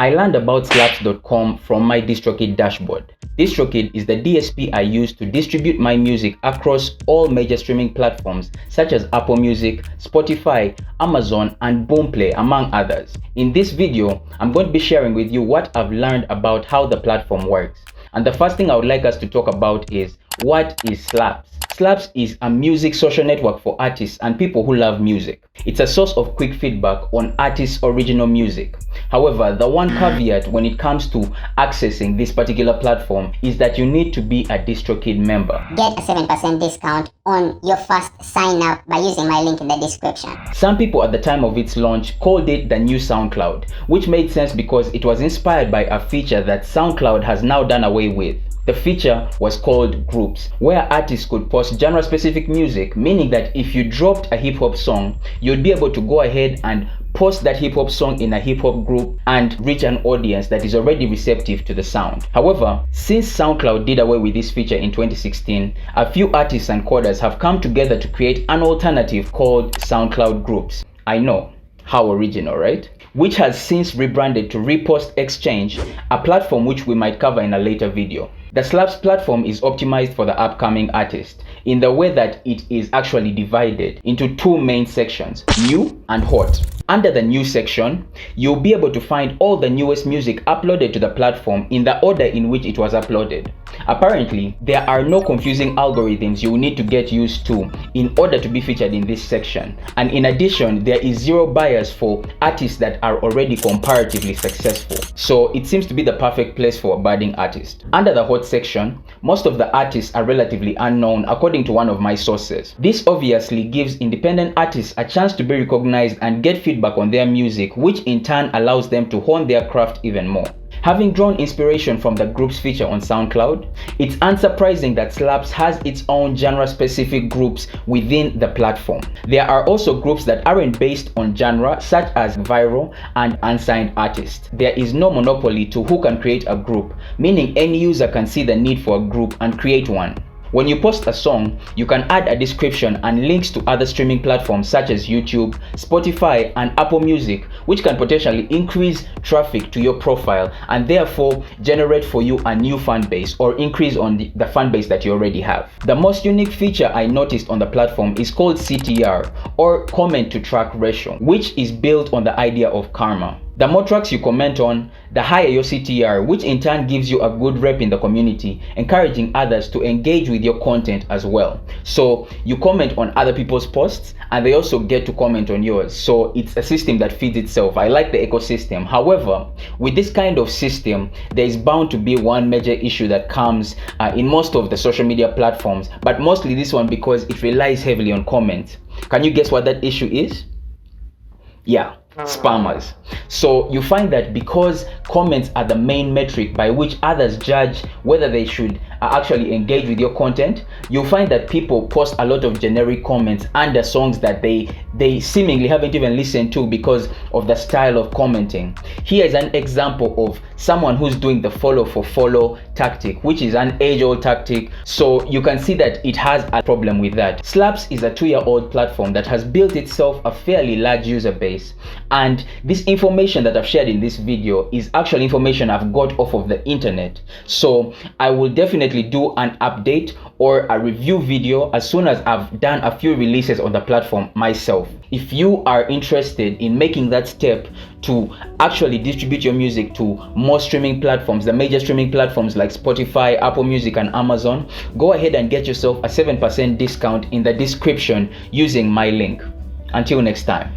I learned about slaps.com from my Distrokid dashboard. Distrokid is the DSP I use to distribute my music across all major streaming platforms such as Apple Music, Spotify, Amazon, and Boomplay, among others. In this video, I'm going to be sharing with you what I've learned about how the platform works. And the first thing I would like us to talk about is, what is Slaps? Slaps is a music social network for artists and people who love music. It's a source of quick feedback on artists' original music. However, the one caveat when it comes to accessing this particular platform is that you need to be a Distrokid member. Get a 7% discount on your first sign up by using my link in the description. Some people at the time of its launch called it the new SoundCloud, which made sense because it was inspired by a feature that SoundCloud has now done away with. The feature was called Groups, where artists could post genre-specific music, meaning that if you dropped a hip-hop song, you'd be able to go ahead and post that hip-hop song in a hip-hop group and reach an audience that is already receptive to the sound. However, since SoundCloud did away with this feature in 2016, a few artists and coders have come together to create an alternative called SoundCloud Groups. I know, how original, right? Which has since rebranded to Repost Exchange, a platform which we might cover in a later video. The Slaps platform is optimized for the upcoming artist in the way that it is actually divided into two main sections, new and hot. Under the new section, you'll be able to find all the newest music uploaded to the platform in the order in which it was uploaded. Apparently, there are no confusing algorithms you will need to get used to in order to be featured in this section. And in addition, there is zero bias for artists that are already comparatively successful. So it seems to be the perfect place for a budding artist. Under the hot section, most of the artists are relatively unknown according to one of my sources. This obviously gives independent artists a chance to be recognized and get feedback on their music, which in turn allows them to hone their craft even more. Having drawn inspiration from the groups feature on SoundCloud, it's unsurprising that Slaps has its own genre-specific groups within the platform. There are also groups that aren't based on genre, such as viral and unsigned artists. There is no monopoly to who can create a group, meaning any user can see the need for a group and create one. When you post a song, you can add a description and links to other streaming platforms such as YouTube, Spotify, and Apple Music, which can potentially increase traffic to your profile and therefore generate for you a new fan base or increase on the fan base that you already have. The most unique feature I noticed on the platform is called CTR, or comment to track ratio, which is built on the idea of karma. The more tracks you comment on, the higher your CTR, which in turn gives you a good rep in the community, encouraging others to engage with your content as well. So you comment on other people's posts and they also get to comment on yours. So it's a system that feeds itself. I like the ecosystem. However, with this kind of system, there is bound to be one major issue that comes in most of the social media platforms, but mostly this one because it relies heavily on comments. Can you guess what that issue is? Yeah, spammers. So you find that because comments are the main metric by which others judge whether they should actually engage with your content, you'll find that people post a lot of generic comments under songs that they seemingly haven't even listened to because of the style of commenting. Here is an example of someone who's doing the follow for follow tactic, which is an age-old tactic. So you can see that it has a problem with that. Slaps is a 2-year-old platform that has built itself a fairly large user base, and this information that I've shared in this video is actually information I've got off of the internet. So I will definitely do an update or a review video as soon as I've done a few releases on the platform myself. If you are interested in making that step to actually distribute your music to more streaming platforms, the major streaming platforms like Spotify, Apple Music, and Amazon, go ahead and get yourself a 7% discount in the description using my link. Until next time.